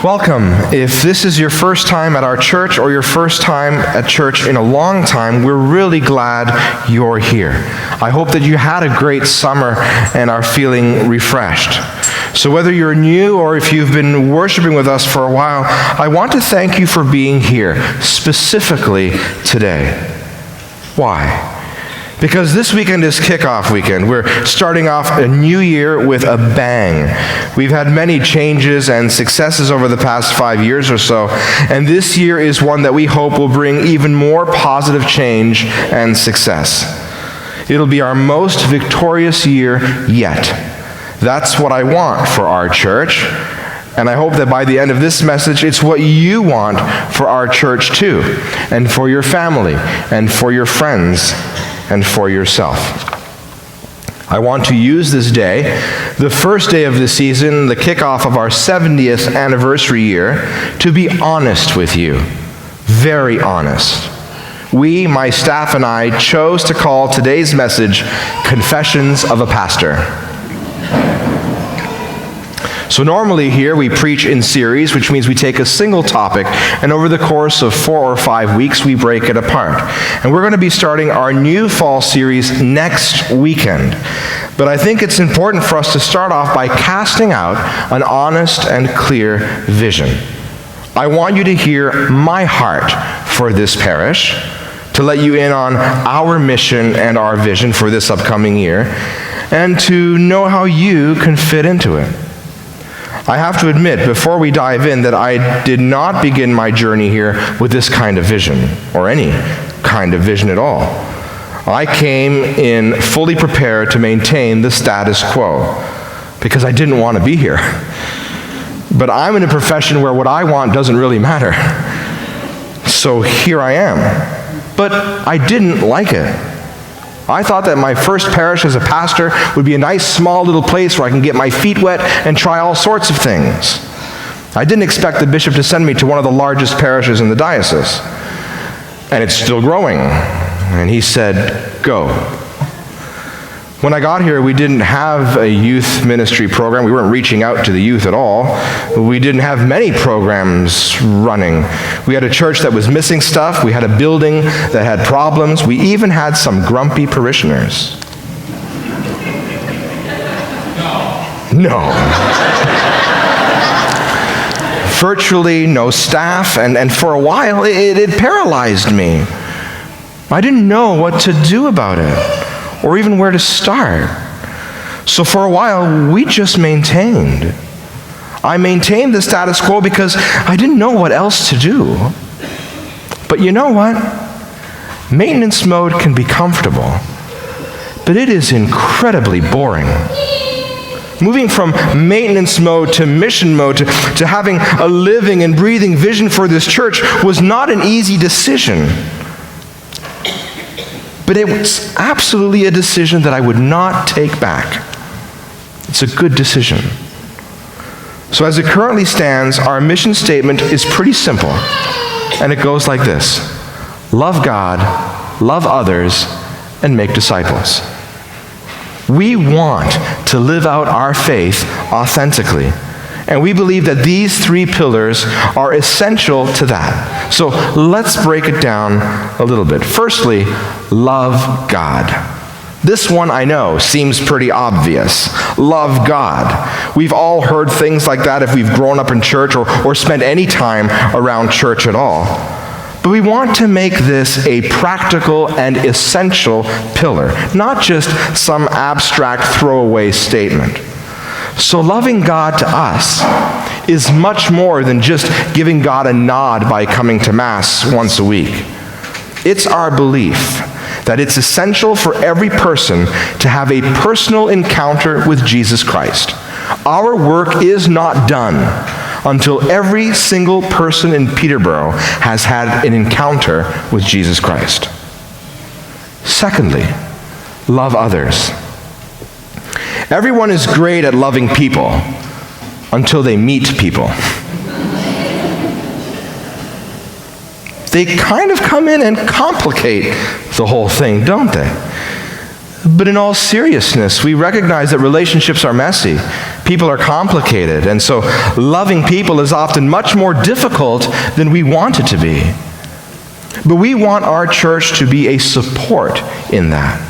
Welcome. If this is your first time at our church or your first time at church in a long time, we're really glad you're here. I hope that you had a great summer and are feeling refreshed. So whether you're new or if you've been worshiping with us for a while, I want to thank you for being here, specifically today. Why? Because this weekend is kickoff weekend. We're starting off a new year with a bang. We've had many changes and successes over the past 5 years or so, and this year is one that we hope will bring even more positive change and success. It'll be our most victorious year yet. That's what I want for our church, and I hope that by the end of this message, it's what you want for our church too, and for your family, and for your friends, and for yourself. I want to use this day, the first day of the season, the kickoff of our 70th anniversary year, to be honest with you. Very honest. We, my staff and I, chose to call today's message Confessions of a Pastor. So normally here we preach in series, which means we take a single topic, and over the course of 4 or 5 weeks we break it apart. And we're going to be starting our new fall series next weekend. But I think it's important for us to start off by casting out an honest and clear vision. I want you to hear my heart for this parish, to let you in on our mission and our vision for this upcoming year, and to know how you can fit into it. I have to admit, before we dive in, that I did not begin my journey here with this kind of vision, or any kind of vision at all. I came in fully prepared to maintain the status quo, because I didn't want to be here. But I'm in a profession where what I want doesn't really matter. So here I am. But I didn't like it. I thought that my first parish as a pastor would be a nice small little place where I can get my feet wet and try all sorts of things. I didn't expect the bishop to send me to one of the largest parishes in the diocese. And it's still growing. And he said, go. When I got here, we didn't have a youth ministry program. We weren't reaching out to the youth at all. We didn't have many programs running. We had a church that was missing stuff. We had a building that had problems. We even had some grumpy parishioners. No. Virtually no staff, and for a while it paralyzed me. I didn't know what to do about it, or even where to start. So for a while, we just maintained. I maintained the status quo because I didn't know what else to do. But you know what? Maintenance mode can be comfortable, but it is incredibly boring. Moving from maintenance mode to mission mode to having a living and breathing vision for this church was not an easy decision. But it was absolutely a decision that I would not take back. It's a good decision. So as it currently stands, our mission statement is pretty simple. And it goes like this: love God, love others, and make disciples. We want to live out our faith authentically. And we believe that these 3 pillars are essential to that. So let's break it down a little bit. Firstly, love God. This one, I know, seems pretty obvious. Love God. We've all heard things like that if we've grown up in church or spent any time around church at all. But we want to make this a practical and essential pillar, not just some abstract throwaway statement. So loving God to us is much more than just giving God a nod by coming to Mass once a week. It's our belief that it's essential for every person to have a personal encounter with Jesus Christ. Our work is not done until every single person in Peterborough has had an encounter with Jesus Christ. Secondly, love others. Everyone is great at loving people until they meet people. They kind of come in and complicate the whole thing, don't they? But in all seriousness, we recognize that relationships are messy. People are complicated, and so loving people is often much more difficult than we want it to be. But we want our church to be a support in that.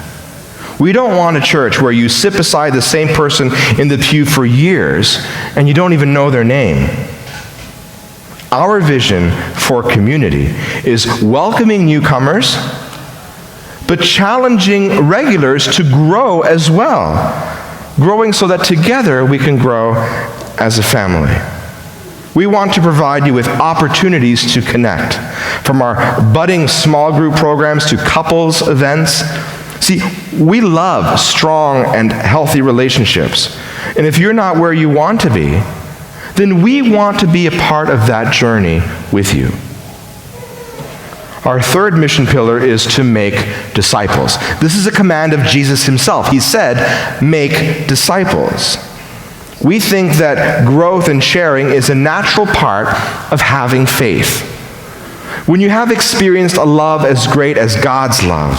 We don't want a church where you sit beside the same person in the pew for years and you don't even know their name. Our vision for community is welcoming newcomers, but challenging regulars to grow as well. Growing so that together we can grow as a family. We want to provide you with opportunities to connect, from our budding small group programs to couples events. See, we love strong and healthy relationships. And if you're not where you want to be, then we want to be a part of that journey with you. Our third mission pillar is to make disciples. This is a command of Jesus himself. He said, make disciples. We think that growth and sharing is a natural part of having faith. When you have experienced a love as great as God's love,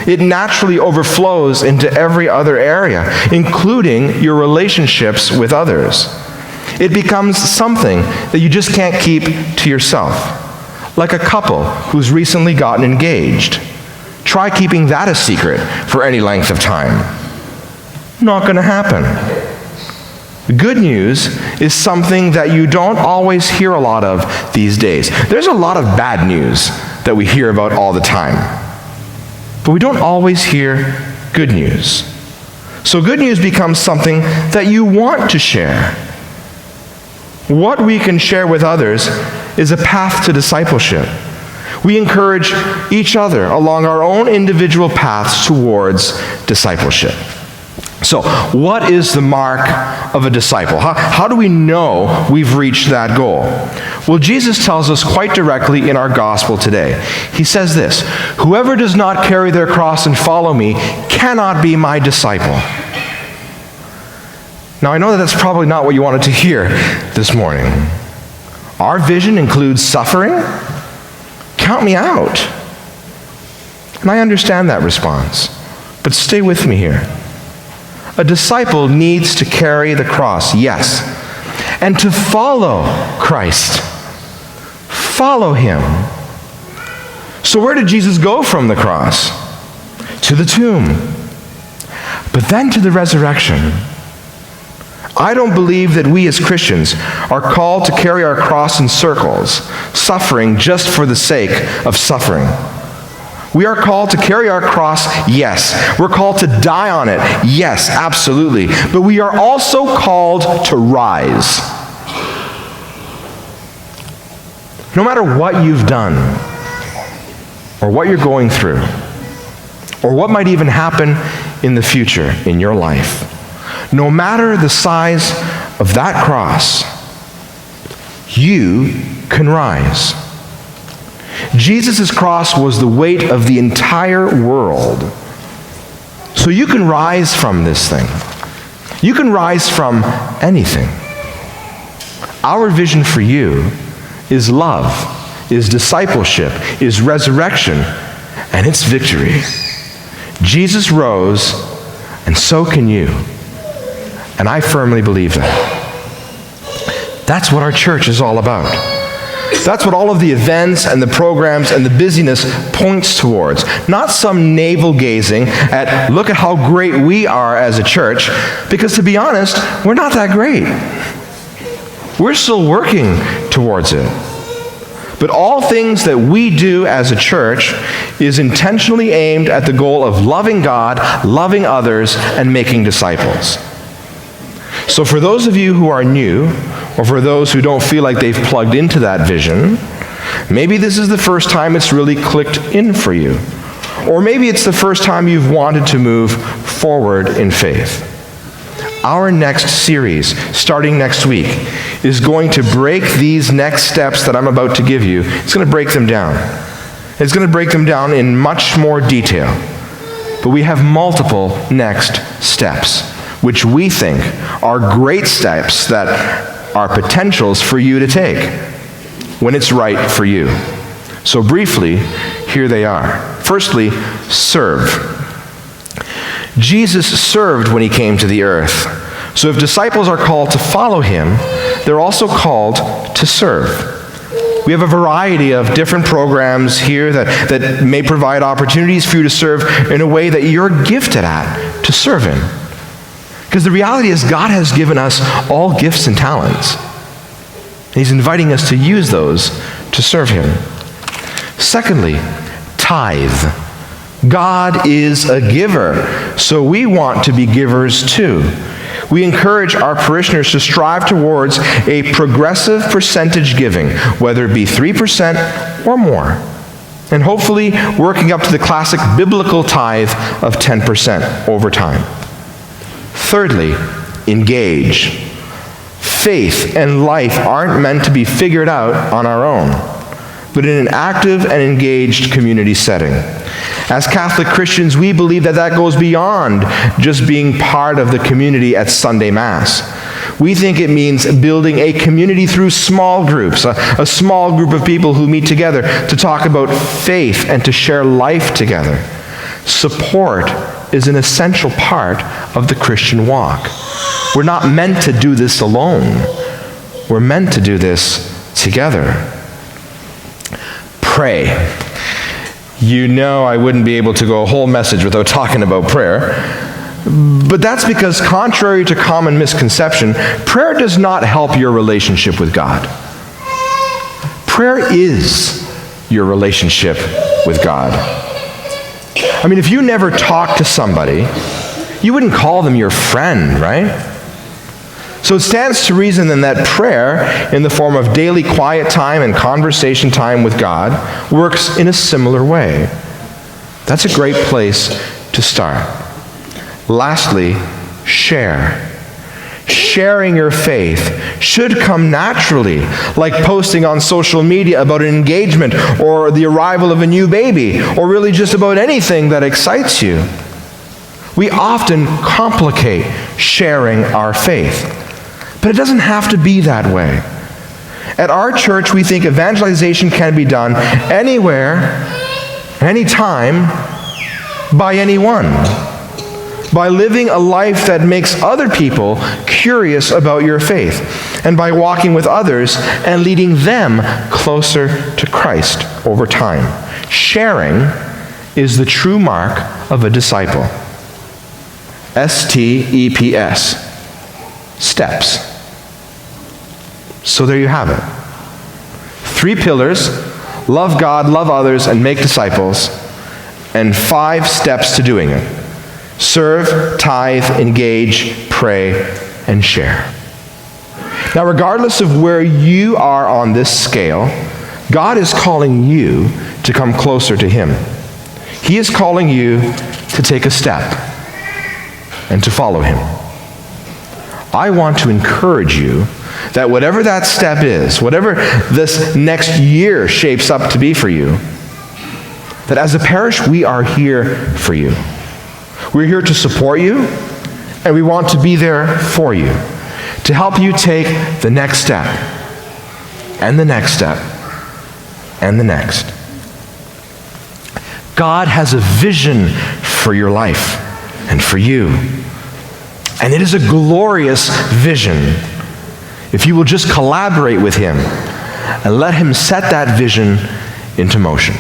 it naturally overflows into every other area, including your relationships with others. It becomes something that you just can't keep to yourself, like a couple who's recently gotten engaged. Try keeping that a secret for any length of time. Not going to happen. Good news is something that you don't always hear a lot of these days. There's a lot of bad news that we hear about all the time. But we don't always hear good news. So good news becomes something that you want to share. What we can share with others is a path to discipleship. We encourage each other along our own individual paths towards discipleship. So, what is the mark of a disciple? How do we know we've reached that goal? Well, Jesus tells us quite directly in our gospel today. He says this, "Whoever does not carry their cross and follow me cannot be my disciple." Now, I know that that's probably not what you wanted to hear this morning. Our vision includes suffering? Count me out. And I understand that response, but stay with me here. A disciple needs to carry the cross, yes, and to follow Christ. Follow him. So where did Jesus go from the cross? To the tomb, but then to the resurrection. I don't believe that we as Christians are called to carry our cross in circles, suffering just for the sake of suffering. We are called to carry our cross, yes. We're called to die on it, yes, absolutely. But we are also called to rise. No matter what you've done, or what you're going through, or what might even happen in the future in your life, no matter the size of that cross, you can rise. Jesus' cross was the weight of the entire world. So you can rise from this thing. You can rise from anything. Our vision for you is love, is discipleship, is resurrection, and it's victory. Jesus rose, and so can you. And I firmly believe that. That's what our church is all about. That's what all of the events and the programs and the busyness points towards. Not some navel-gazing at, look at how great we are as a church, because to be honest, we're not that great. We're still working towards it. But all things that we do as a church is intentionally aimed at the goal of loving God, loving others, and making disciples. So for those of you who are new, or for those who don't feel like they've plugged into that vision, maybe this is the first time it's really clicked in for you. Or maybe it's the first time you've wanted to move forward in faith. Our next series, starting next week, is going to break these next steps that I'm about to give you. It's going to break them down. It's going to break them down in much more detail. But we have multiple next steps, which we think are great steps that are potentials for you to take when it's right for you. So briefly, here they are. Firstly, serve. Jesus served when he came to the earth, So if disciples are called to follow him, they're also called to serve. We have a variety of different programs here that may provide opportunities for you to serve in a way that you're gifted at to serve him. Because the reality is God has given us all gifts and talents. He's inviting us to use those to serve him. Secondly, tithe. God is a giver, so we want to be givers too. We encourage our parishioners to strive towards a progressive percentage giving, whether it be 3% or more, and hopefully working up to the classic biblical tithe of 10% over time. Thirdly, engage. Faith and life aren't meant to be figured out on our own, but in an active and engaged community setting. As Catholic Christians, we believe that goes beyond just being part of the community at Sunday Mass. We think it means building a community through small groups, a small group of people who meet together to talk about faith and to share life together. Support is an essential part of the Christian walk. We're not meant to do this alone. We're meant to do this together. Pray. You know I wouldn't be able to go a whole message without talking about prayer. But that's because, contrary to common misconception, prayer does not help your relationship with God. Prayer is your relationship with God. I mean, if you never talk to somebody, you wouldn't call them your friend, right? So it stands to reason then that prayer, in the form of daily quiet time and conversation time with God, works in a similar way. That's a great place to start. Lastly, share. Sharing your faith should come naturally, like posting on social media about an engagement or the arrival of a new baby, or really just about anything that excites you. We often complicate sharing our faith. But it doesn't have to be that way. At our church, we think evangelization can be done anywhere, anytime, by anyone. By living a life that makes other people curious about your faith, and by walking with others and leading them closer to Christ over time. Sharing is the true mark of a disciple. S-T-E-P-S. Steps. So there you have it. 3 pillars: love God, love others, and make disciples, and 5 steps to doing it: serve, tithe, engage, pray, and share. Now, regardless of where you are on this scale, God is calling you to come closer to him. He is calling you to take a step and to follow him. I want to encourage you that whatever that step is, whatever this next year shapes up to be for you, that as a parish, we are here for you. We're here to support you, and we want to be there for you, to help you take the next step, and the next step, and the next. God has a vision for your life and for you. And it is a glorious vision if you will just collaborate with him and let him set that vision into motion.